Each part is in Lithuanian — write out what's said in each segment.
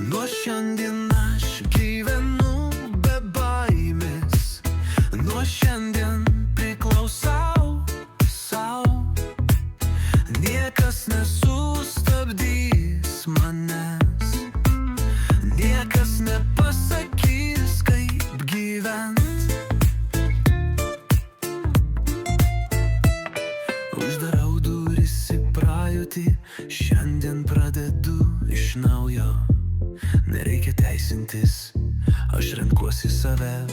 Nuo šiandien aš gyvenu be baimės, nuo šiandien priklausau sau. Niekas nesustabdys manęs, niekas nepasakys, kaip gyvent. Uždarau duris į praeitį, šiandien pradedu iš naujo. Nereikia teisintis, aš renkuosi save.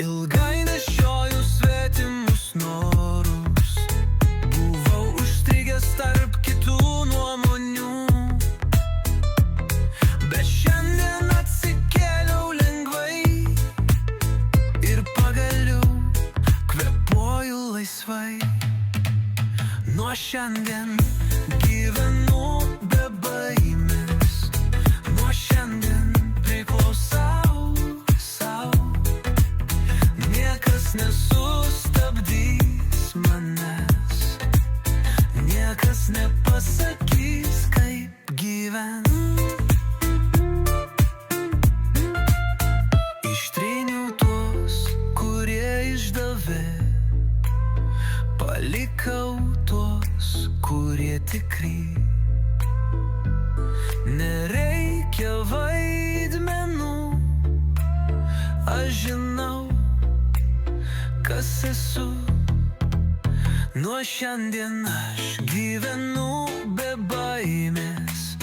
Ilgai nešioju svetimus norus, buvau užstrigęs tarp kitų nuomonių, bet šiandien atsikėliau lengvai ir pagaliau kvėpuoju laisvai. Nuo šiandien gyvenu be baimės, nuo šiandien priklausau sau. Niekas nesustabdys manęs, niekas nepasakys, kaip gyvent. Ištryniau tuos, kurie išdavė, palikau tuos, kurie tikri. Nereikia vaidmenų, aš žinau, kas esu. Nuo šiandien aš gyvenu be baimės,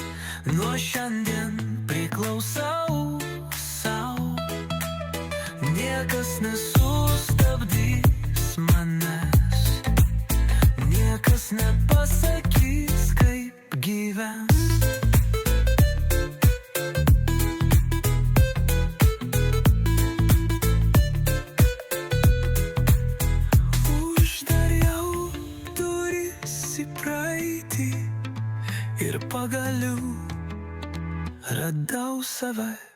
nuo šiandien priklausau sau. Niekas nesustabdys manęs, niekas nepasakys, kaip gyvent. Ir pagaliau radau save.